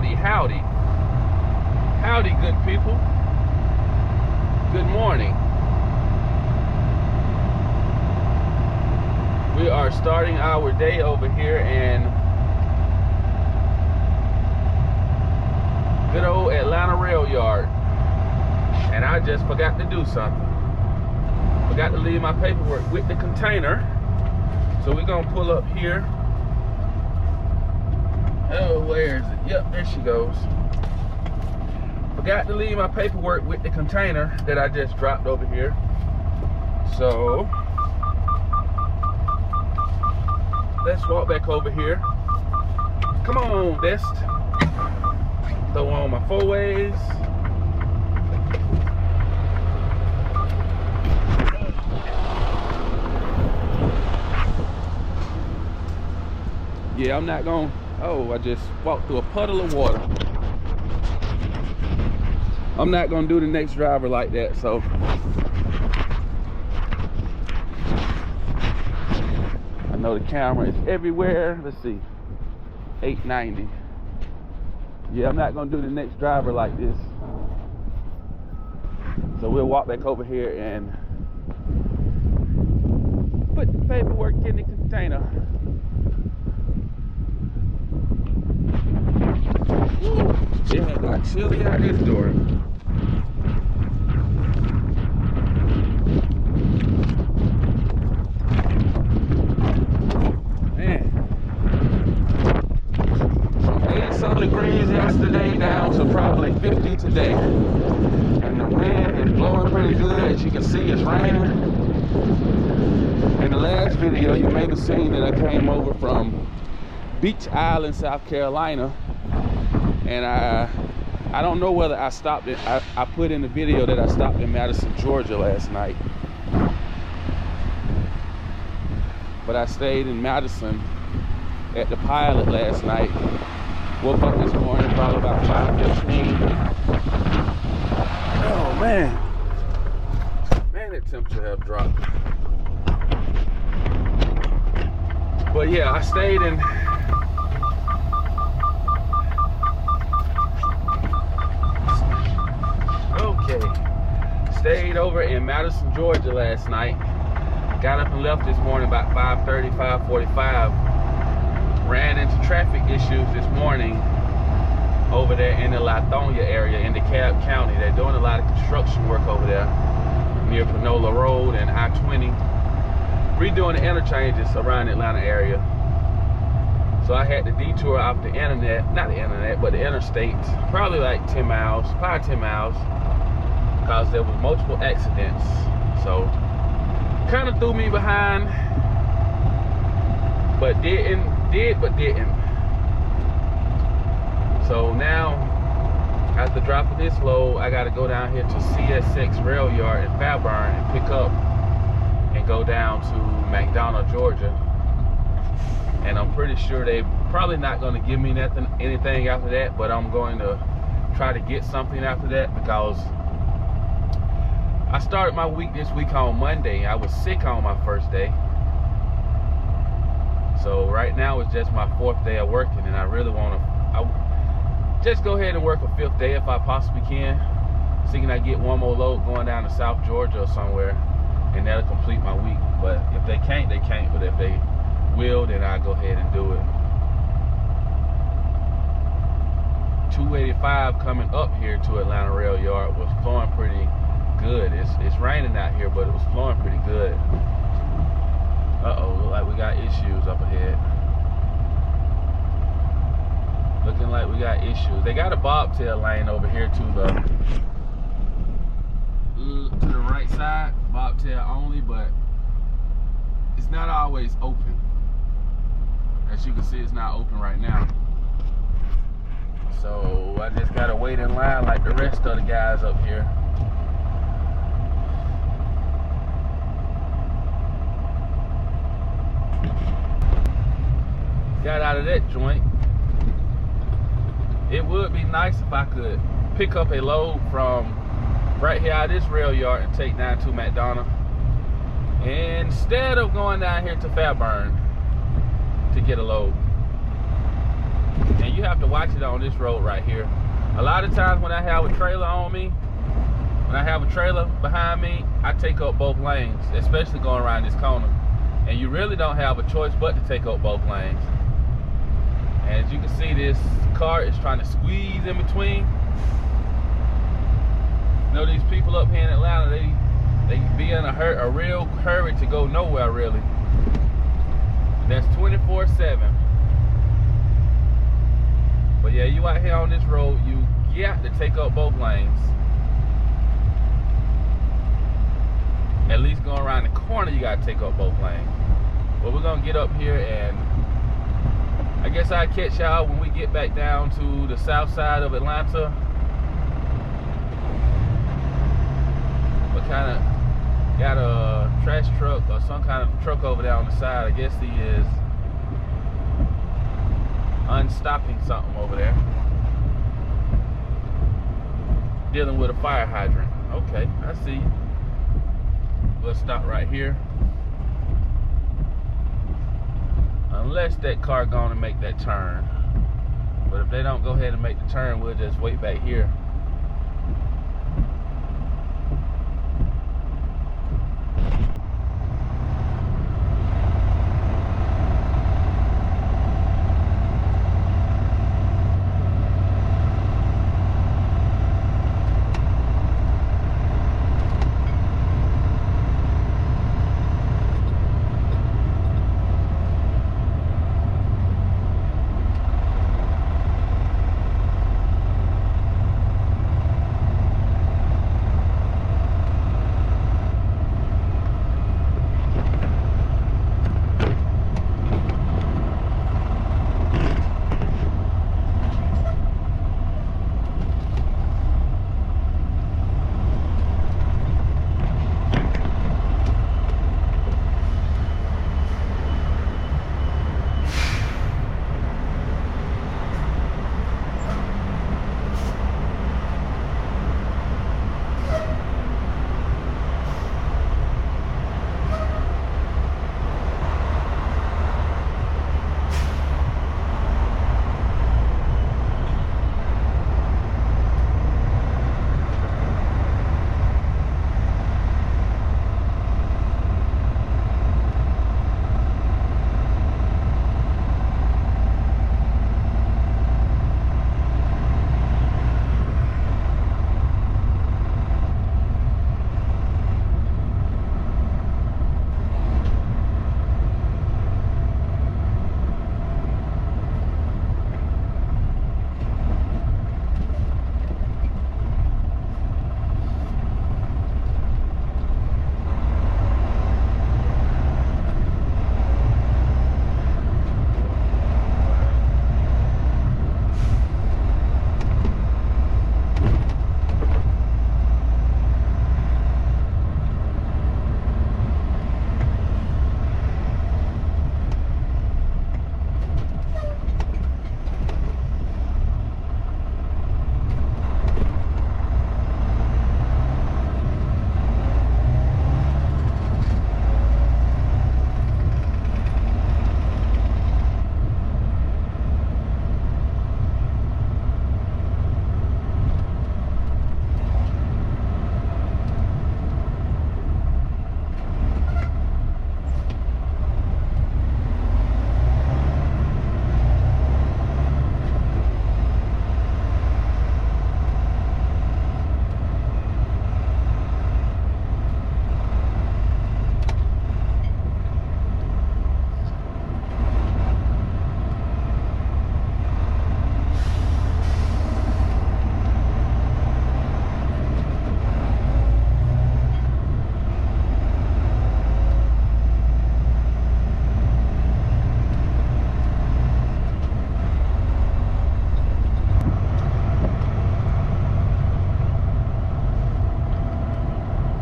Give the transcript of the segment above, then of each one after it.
howdy. Howdy, good people. Good morning. We are starting our day over here in good old Atlanta rail yard. And I just forgot to do something. Forgot to leave my paperwork with the container. So we're gonna pull up here. Oh, where is it? Yep, there she goes. Forgot to leave my paperwork with the container that I just dropped over here. So let's walk back over here. Come on, Vest. Throw on my 4-ways. Yeah, I'm not gonna. Oh, I just walked through a puddle of water. I'm not gonna do the next driver like that, so. I know the camera is everywhere. Let's see. 890. Yeah, I'm not gonna do the next driver like this. So we'll walk back over here and put the paperwork in the container. Yeah, it got chilly out this door. Man. From 80-some degrees yesterday down to probably 50 today. And the wind is blowing pretty good. As you can see, it's raining. In the last video, you may have seen that I came over from Beach Island, South Carolina. And I don't know whether I stopped it. I put in the video that I stopped in Madison, Georgia last night. But I stayed in Madison at the Pilot last night. Woke up this morning probably about 5:15. Oh man. Man, that temperature have dropped. But yeah, I stayed in stayed over in Madison, Georgia last night. Got up and left this morning about 5:30, 5:45. Ran into traffic issues this morning over there in the Lithonia area in DeKalb County. They're doing a lot of construction work over there near Panola Road and I-20. Redoing the interchanges around the Atlanta area. So I had to detour off the internet, not the internet, but the interstate, probably like 10 miles, 5-10 miles. Because there was multiple accidents, so kind of threw me behind, but didn't. So now, after dropping this load, I got to go down here to CSX rail yard in FAIRBURN and pick up and go down to McDonough, Georgia. And I'm pretty sure they probably not going to give me anything after that, but I'm going to try to get something after that because I started my week this week on Monday. I was sick on my first day. So right now it's just my 4th day of working, and I really want to just go ahead and work a 5th day if I possibly can. See, can I get one more load going down to South Georgia or somewhere, and that'll complete my week. But if they can't, they can't. But if they will, then I'll go ahead and do it. 285 coming up here to Atlanta rail yard was flowing pretty good. It's raining out here, but it was flowing pretty good. Uh-oh, look like we got issues up ahead. Looking like we got issues. They got a bobtail lane over here to the right side, bobtail only, but it's not always open. As you can see, it's not open right now. So I just gotta wait in line like the rest of the guys up here. Got out of that joint. It would be nice if I could pick up a load from right here out of this rail yard and take down to McDonough instead of going down here to FAIRBURN to get a load. And you have to watch it on this road right here. A lot of times when I have a trailer on me, when I have a trailer behind me, I take up both lanes, especially going around this corner. And you really don't have a choice but to take up both lanes. And as you can see, this car is trying to squeeze in between. You know, these people up here in Atlanta, they be in a real hurry to go nowhere, really. And that's 24/7. But yeah, you out here on this road, you got to take up both lanes. At least going around the corner, you got to take up both lanes. But we're going to get up here, and I guess I'll catch y'all when we get back down to the south side of Atlanta. But kind of got a trash truck or some kind of truck over there on the side. I guess he is unstopping something over there. Dealing with a fire hydrant. Okay, I see you. We'll stop right here. Unless that car gonna make that turn. But if they don't go ahead and make the turn, we'll just wait back here.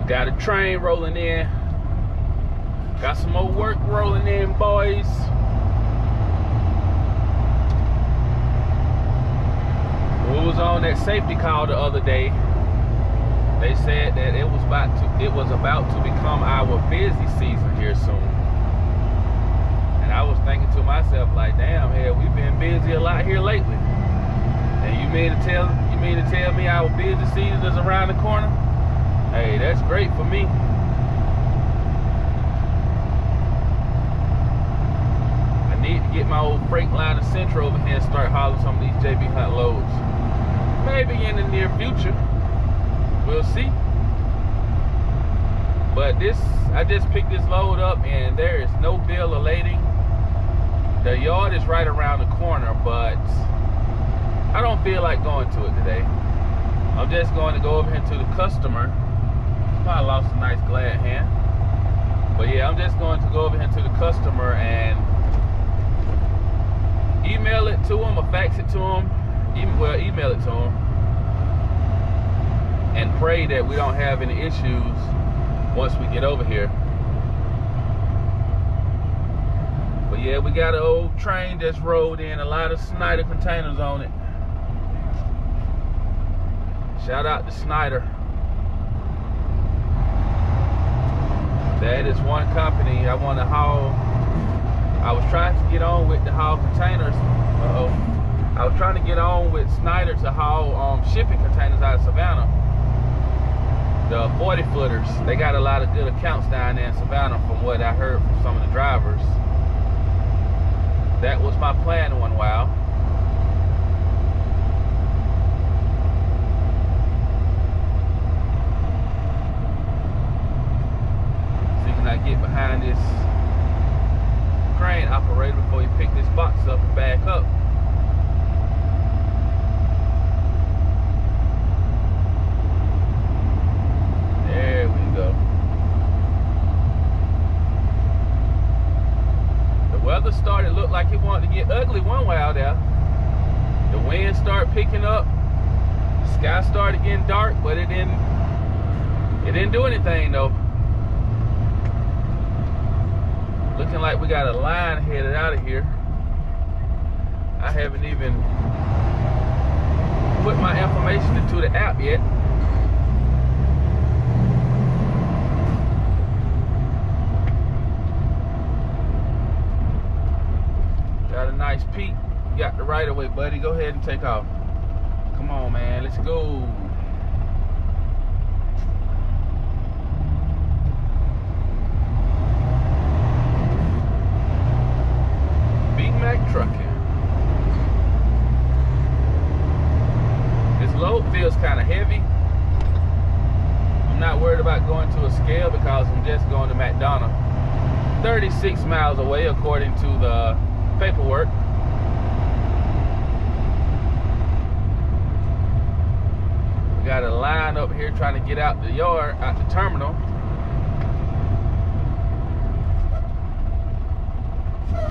Got a train rolling in. Got some more work rolling in, boys. We was on that safety call the other day. They said that it was about to become our busy season here soon. And I was thinking to myself, like, damn, hell, we've been busy a lot here lately. You mean to tell me our busy season is around the corner? Hey, that's great for me. I need to get my old Freightliner Central over here and start hauling some of these JB Hunt loads. Maybe in the near future. We'll see. But I just picked this load up and there is no bill of lading. The yard is right around the corner, but I don't feel like going to it today. I'm just going to go over here to the customer. I lost a nice glad hand. But yeah, I'm just going to go over here to the customer and email it to him or fax it to him. Email it to him. And pray that we don't have any issues once we get over here. But yeah, we got an old train that's rolled in, a lot of Snyder containers on it. Shout out to Snyder. That is one company I want to haul. I was trying to get on with the haul containers. I was trying to get on with Snyder to haul shipping containers out of Savannah. The 40 footers. They got a lot of good accounts down there in Savannah from what I heard from some of the drivers. That was my plan one while. I get behind this crane operator before you pick this box up and back up. There we go. The weather started to look like it wanted to get ugly one while there. The wind started picking up. The sky started getting dark, but it didn't do anything though. Looking like we got a line headed out of here. I haven't even put my information into the app yet. Got a nice peak. You got the right of way, buddy. Go ahead and take off. Come on, man. Let's go. Trucking. This load feels kind of heavy. I'm not worried about going to a scale because I'm just going to McDonough. 36 miles away according to the paperwork. We got a line up here trying to get out the yard, out the terminal.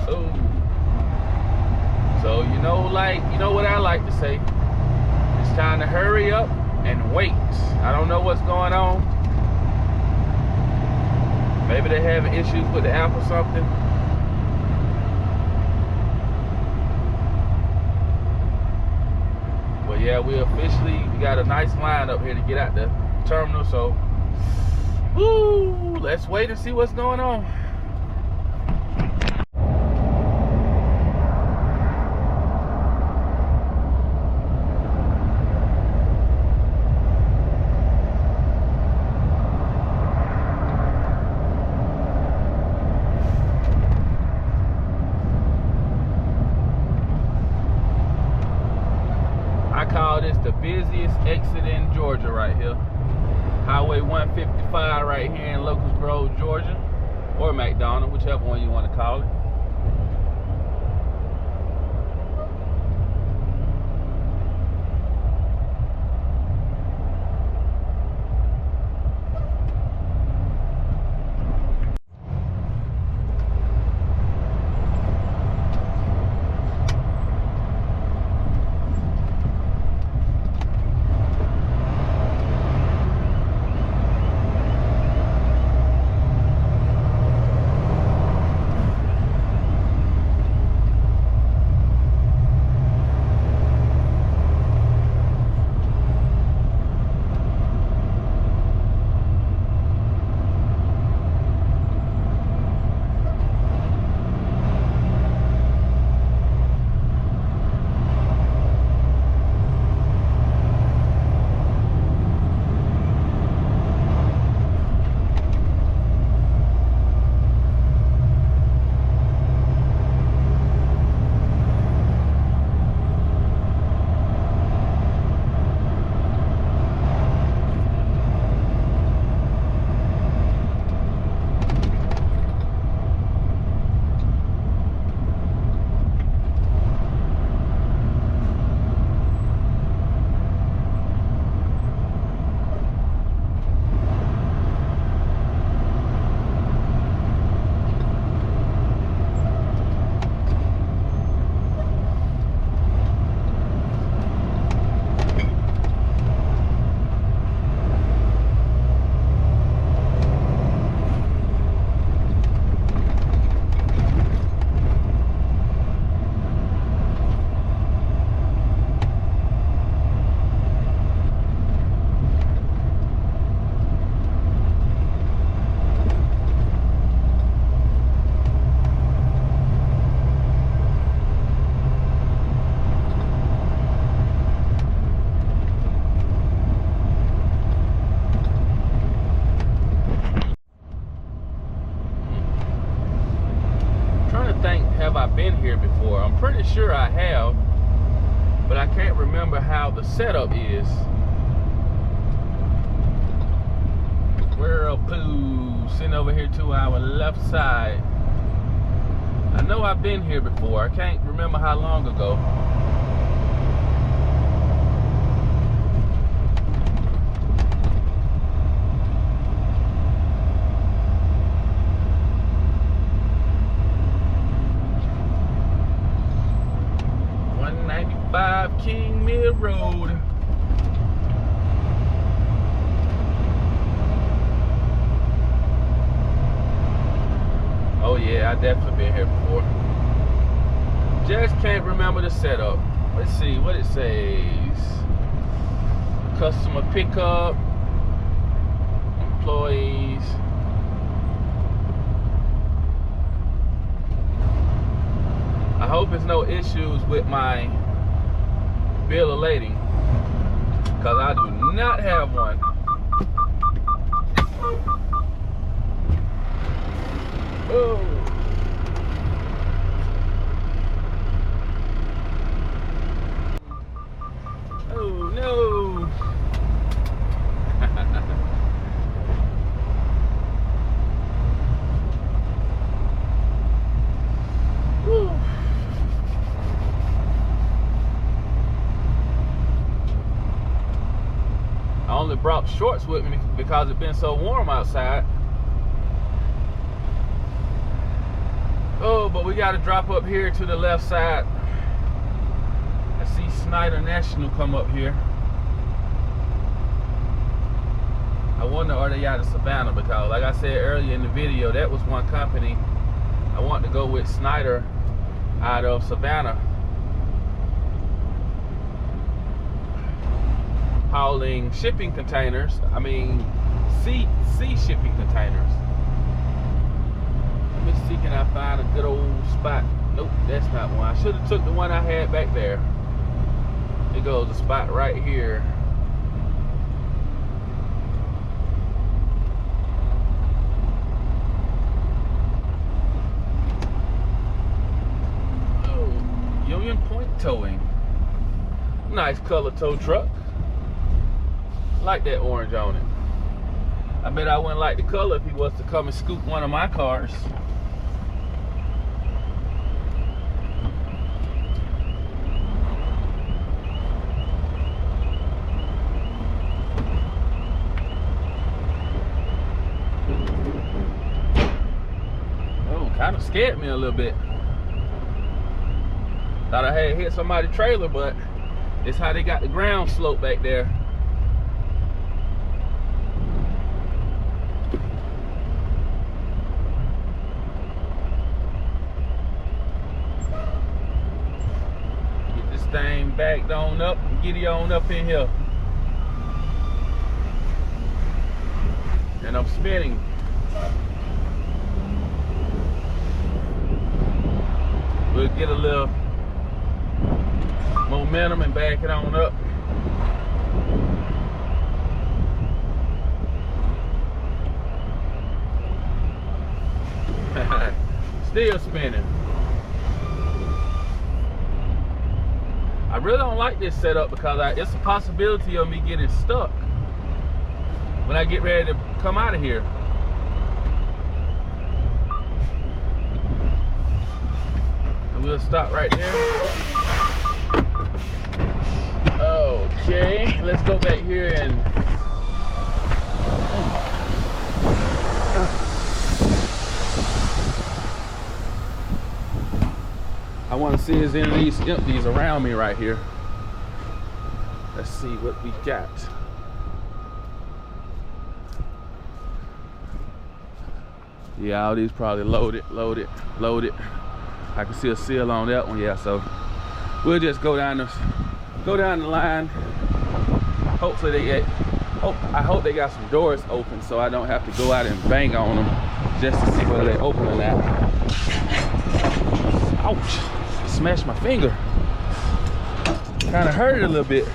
Oh. So you know what I like to say. It's time to hurry up and wait. I don't know what's going on. Maybe they're having issues with the app or something. But yeah, we got a nice line up here to get out the terminal. So, woo, let's wait and see what's going on. The busiest exit in Georgia right here. Highway 155 right here in Locust Grove, Georgia, or McDonough, whichever one you want to call it. have, but I can't remember how the setup is. Whirlpool sitting over here to our left side. I know I've been here before. I can't remember how long ago. King Mill Road. Oh yeah, I definitely been here before. Just can't remember the setup. Let's see what it says. Customer pickup, employees. I hope there's no issues with my bill of lading, because I do not have one. Oh, oh no. I only brought shorts with me because it's been so warm outside. Oh, but we got to drop up here to the left side. I see Snyder National come up here. I wonder, are they out of Savannah? Because like I said earlier in the video, that was one company I want to go with, Snyder out of Savannah, hauling shipping containers. I mean, sea shipping containers. Let me see, can I find a good old spot? Nope, that's not one. I should have took the one I had back there. It goes a spot right here. Oh, Union Point Towing. Nice color tow truck. Like that orange on it. I bet I wouldn't like the color if he was to come and scoop one of my cars. Oh, kind of scared me a little bit. Thought I had hit somebody's trailer, but it's how they got the ground slope back there. Thing backed on up and get it on up in here. And I'm spinning. We'll get a little momentum and back it on up. Still spinning. I really don't like this setup because it's a possibility of me getting stuck when I get ready to come out of here. And we'll stop right there. Okay, let's go back here and I want to see is any of these empties around me right here. Let's see what we got. Yeah, all these probably loaded. I can see a seal on that one. Yeah, so we'll just go down the line. Hopefully they get. I hope they got some doors open so I don't have to go out and bang on them just to see whether they're open or not. Ouch! Smashed my finger. Kind of hurt it a little bit.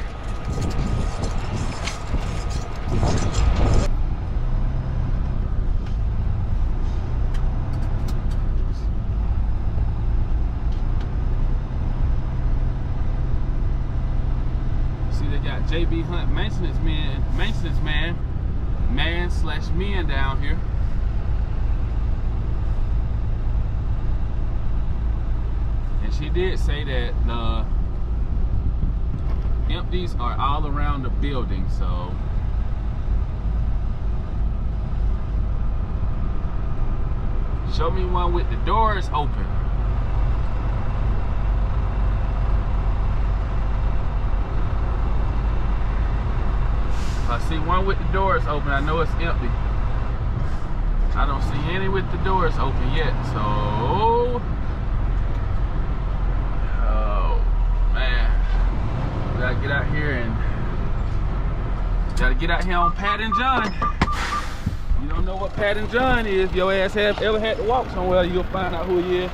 they got JB Hunt maintenance man slash men down here. And she did say that the empties are all around the building, so show me one with the doors open. If I see one with the doors open, I know it's empty. I don't see any with the doors open yet, so oh man, gotta get out here and on Pat and John. You don't know what Pat and John is. Your ass have ever had to walk somewhere, you'll find out who he is.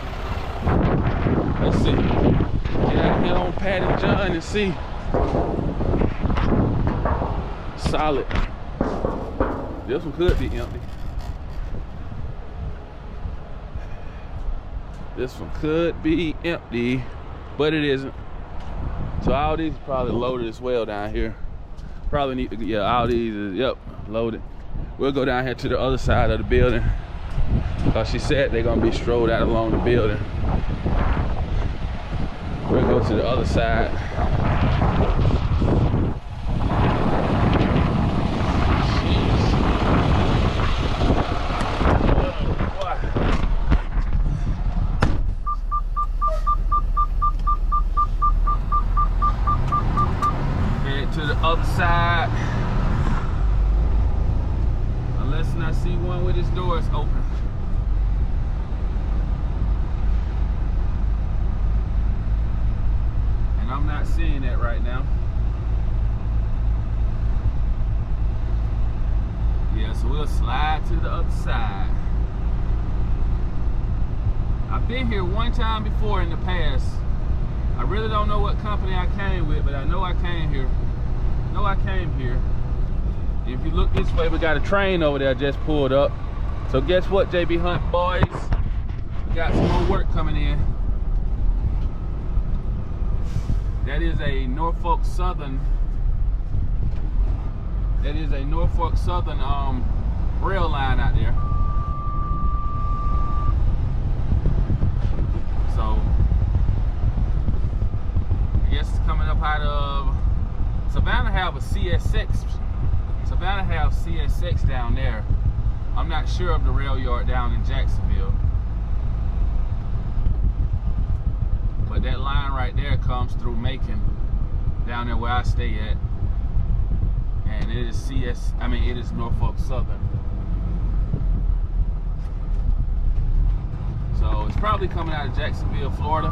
Let's see. Get out here on Pat and John and see. Solid. This one could be empty. This one could be empty, but it isn't. So all these are probably loaded as well down here. Probably need to, yeah, all these is, yep, loaded. We'll go down here to the other side of the building, because she said they're gonna be strolled out along the building. We'll go to the other side. To the other side, unless I see one with its doors open. And I'm not seeing that right now. Yeah, so we'll slide to the other side. I've been here one time before in the past. I really don't know what company I came with, but I know I came here. If you look this way, we got a train over there just pulled up. So guess what, JB Hunt boys? We got some more work coming in. That is a Norfolk Southern. Rail line out there. So I guess it's coming up out of Savannah. Have a CSX. Savannah have CSX down there. I'm not sure of the rail yard down in Jacksonville, but that line right there comes through Macon, down there where I stay at, and it is it is Norfolk Southern. So it's probably coming out of Jacksonville, Florida.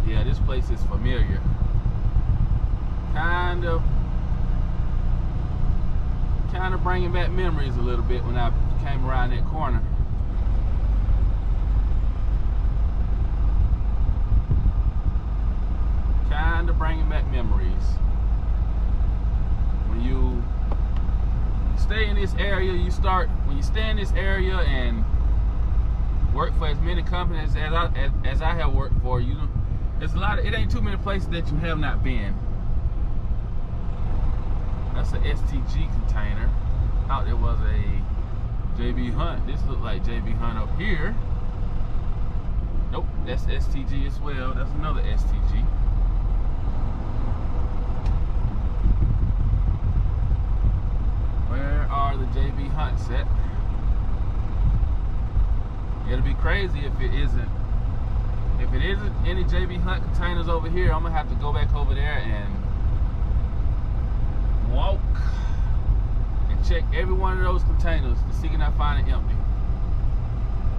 Yeah, this place is familiar. Kind of bringing back memories a little bit when I came around that corner. Kind of bringing back memories. When you stay in this area, when you stay in this area and work for as many companies as I have worked for, there's it ain't too many places that you have not been. That's an STG container. Thought there was a JB Hunt. This looked like JB Hunt up here. Nope, that's STG as well. That's another STG. Where are the JB Hunts at? It'll be crazy if it isn't. If it isn't any JB Hunt containers over here, I'm gonna have to go back over there and walk and check every one of those containers to see can I find it empty.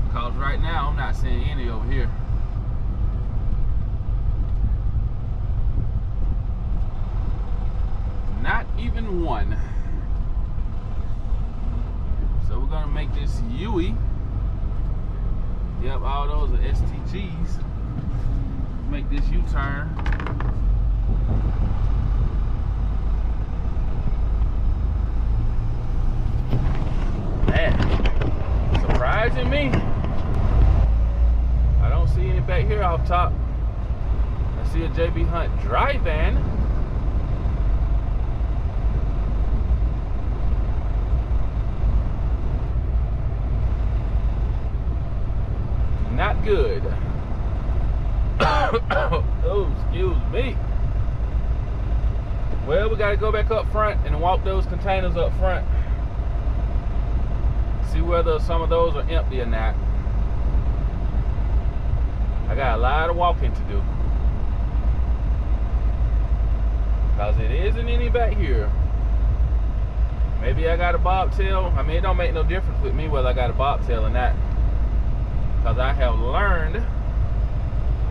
Because right now I'm not seeing any over here. Not even one. So we're gonna make this UE. Yep, all those are STGs. Make this U-turn. Man, surprising me. I don't see any here off top. I see a JB Hunt dry van. Not good. Oh, excuse me. Well, we gotta go back up front and walk those containers up front. See whether some of those are empty or not. I got a lot of walking to do. Cause it isn't any back here. Maybe I got a bobtail. I mean, it don't make no difference with me whether I got a bobtail or not. Cause I have learned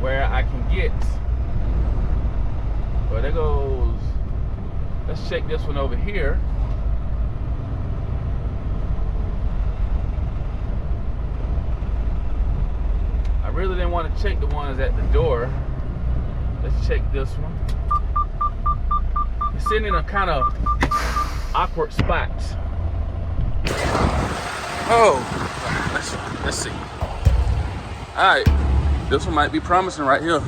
where I can get. Well, there goes. Let's check this one over here. I really didn't want to check the ones at the door. Let's check this one. It's sitting in a kind of awkward spot. Oh, let's see. All right, this one might be promising right here.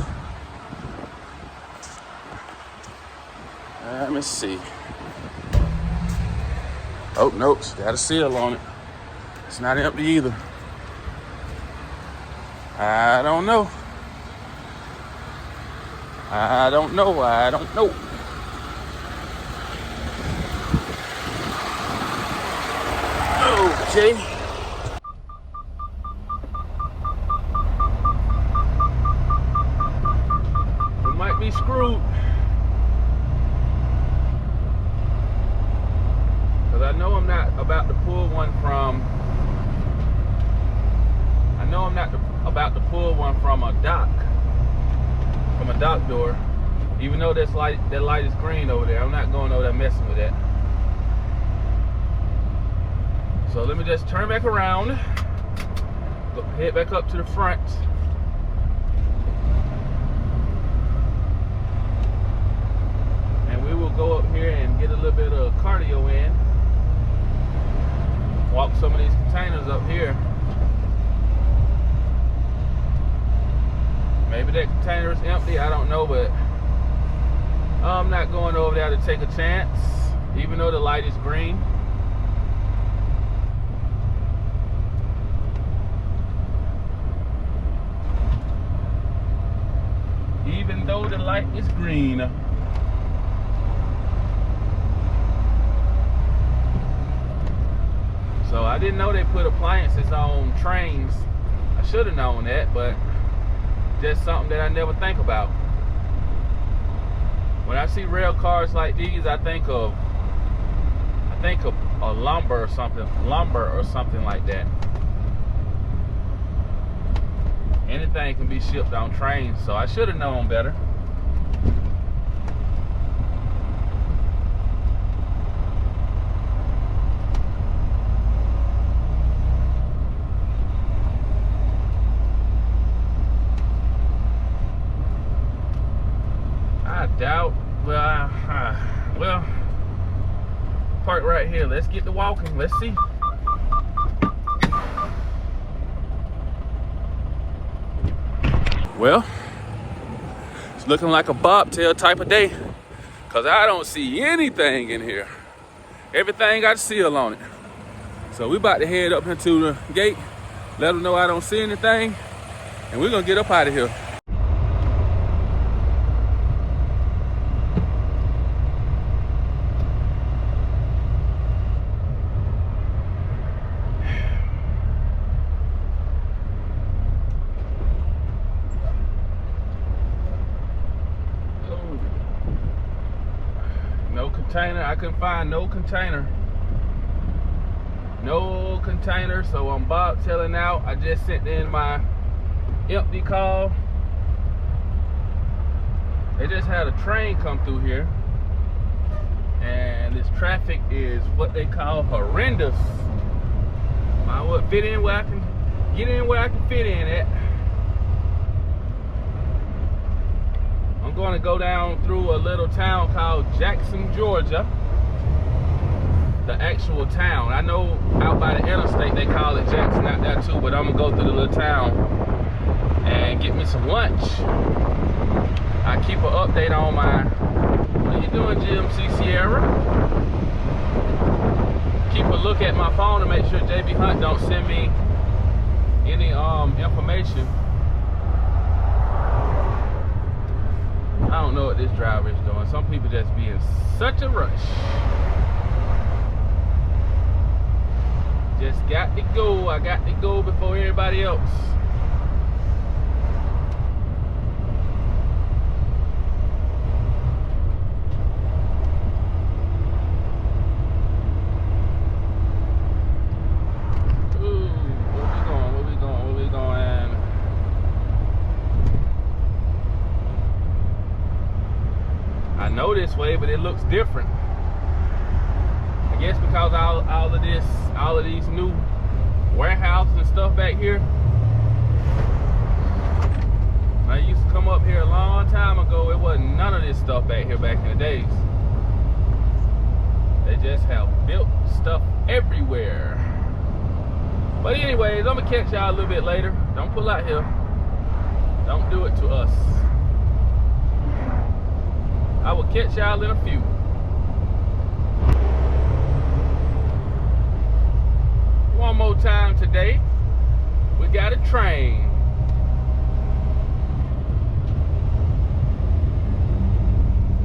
Let me see. Oh, nope, it's got a seal on it. It's not empty either. I don't know. I don't know. Okay. We might be screwed. Because I know I'm not about to pull one from a dock. From a dock door. Even though that light is green over there. I'm not going over there messing with that. So let me just turn back around. Head back up to the front. And we will go up here and get a little bit of cardio in. Walk some of these containers up here. Maybe that container is empty, I don't know, but I'm not going over there to take a chance, even though the light is green. Even though the light is green. So I didn't know they put appliances on trains. I should have known that, but just something that I never think about. When I see rail cars like these, I think of a lumber or something like that. Anything can be shipped on trains, so I should have known better. I doubt. Well, park right here. Let's get to walking. Let's see. Well, it's looking like a bobtail type of day, because I don't see anything in here. Everything got a seal on it. So we about to head up into the gate, let them know I don't see anything, and we're gonna get up out of here. No container. I couldn't find no container. No container, so I'm bobtailing out. I just sent in my empty call. They just had a train come through here, and this traffic is what they call horrendous. I would fit in where I can get in where I can fit in at. I'm going to go down through a little town called Jackson, Georgia. The actual town. I know out by the interstate they call it Jackson out there too, but I'm going to go through the little town and get me some lunch. I keep an update on my, what you doing, GMC Sierra? Keep a look at my phone to make sure JB Hunt don't send me any information. I don't know what this driver is doing. Some people just be in such a rush. Just got to go. I got to go before everybody else. This way, but it looks different. I guess because all of these new warehouses and stuff back here. I used to come up here a long time ago. It wasn't none of this stuff back here back in the days. They just have built stuff everywhere. But anyways, I'm gonna catch y'all a little bit later. Don't pull out here. Don't do it to us. I will catch y'all in a few. One more time today. We got a train.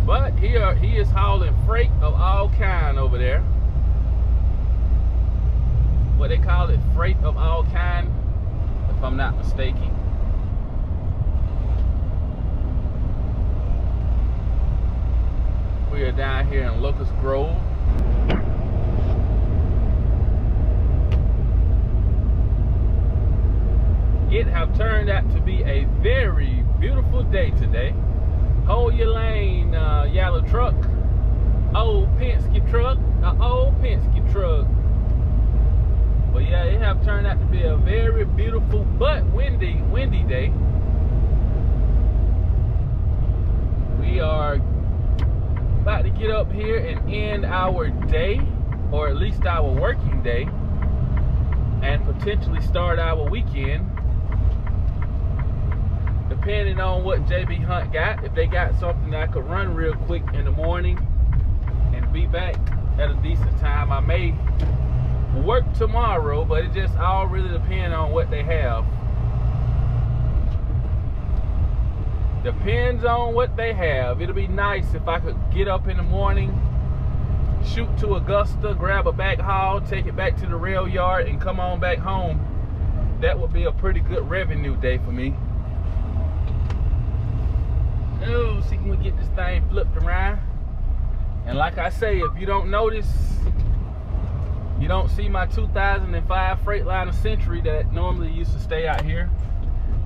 But he is hauling freight of all kind over there. What they call it, freight of all kind, if I'm not mistaken. We are down here in Locust Grove. It have turned out to be a very beautiful day today. Hold your lane, yellow truck. Old Penske truck, old Penske truck. But yeah, it have turned out to be a very beautiful but windy day. We are about to get up here and end our day, or at least our working day, and potentially start our weekend, depending on what JB Hunt got. If they got something that I could run real quick in the morning and be back at a decent time, I may work tomorrow, but it just all really depends on what they have. Depends on what they have. It'll be nice if I could get up in the morning, shoot to Augusta, grab a back haul, take it back to the rail yard, and come on back home. That would be a pretty good revenue day for me. Oh, see, can we get this thing flipped around? And like I say, if you don't notice, you don't see my 2005 Freightliner Century that normally used to stay out here.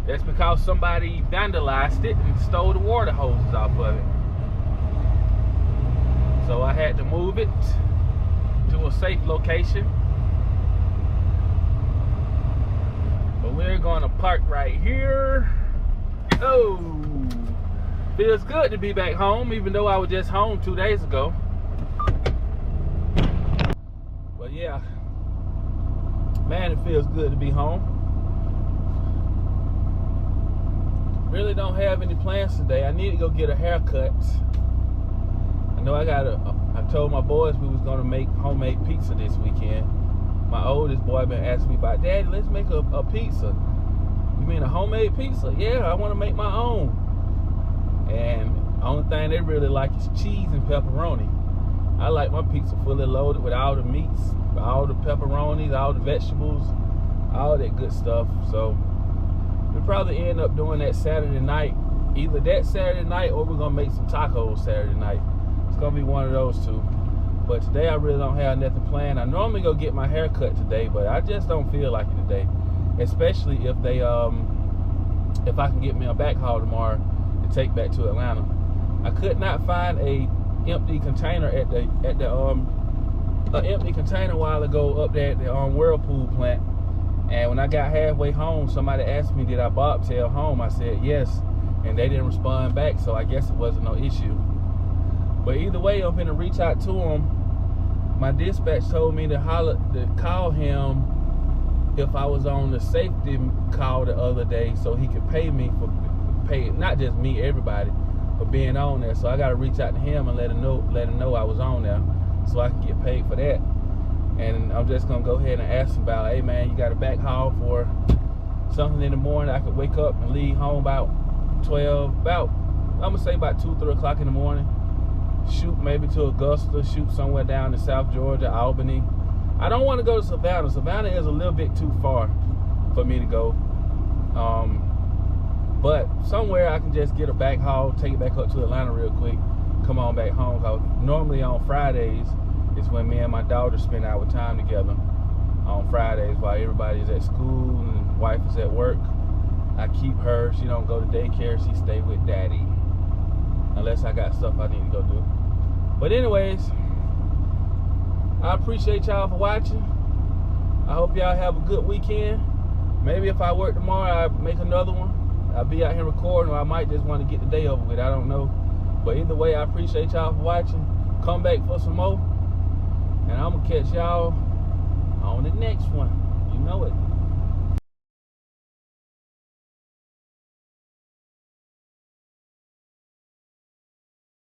That's because somebody vandalized it and stole the water hoses off of it. So I had to move it to a safe location. But we're gonna park right here. Oh, feels good to be back home, even though I was just home 2 days ago. But yeah, man, it feels good to be home. Really don't have any plans today. I need to go get a haircut. I know I told my boys we was gonna make homemade pizza this weekend. My oldest boy been asking me about, Daddy, let's make a pizza. You mean a homemade pizza? Yeah, I want to make my own. And the only thing they really like is cheese and pepperoni. I like my pizza fully loaded with all the meats, all the pepperonis, all the vegetables, all that good stuff. So we'll probably end up doing that Saturday night. Either that Saturday night or we're going to make some tacos Saturday night. It's going to be one of those two. But today I really don't have nothing planned. I normally go get my hair cut today, but I just don't feel like it today. Especially if they, if I can get me a back haul tomorrow to take back to Atlanta. I could not find a empty container at the empty container a while ago up there at the Whirlpool plant. And when I got halfway home, somebody asked me, did I bobtail home? I said yes, and they didn't respond back, so I guess it wasn't no issue. But either way, I'm gonna reach out to them. My dispatch told me to call him if I was on the safety call the other day, so he could pay me for not just me, everybody, for being on there. So I got to reach out to him and let him know I was on there, so I can get paid for that. And I'm just gonna go ahead and ask him about, hey man, you got a back haul for something in the morning? I could wake up and leave home about 12, I'm gonna say about 2-3 o'clock in the morning. Shoot maybe to Augusta, shoot somewhere down in South Georgia, Albany. I don't want to go to Savannah. Savannah is a little bit too far for me to go. But somewhere I can just get a back haul, take it back up to Atlanta real quick, come on back home. Cause normally on Fridays is when me and my daughter spend our time together. On Fridays while everybody's at school and wife is at work, I keep her. She don't go to daycare. She stay with daddy. Unless I got stuff I need to go do. But anyways, I appreciate y'all for watching. I hope y'all have a good weekend. Maybe if I work tomorrow, I'll make another one. I'll be out here recording, or I might just want to get the day over with. I don't know. But either way, I appreciate y'all for watching. Come back for some more. And I'm going to catch y'all on the next one. You know it.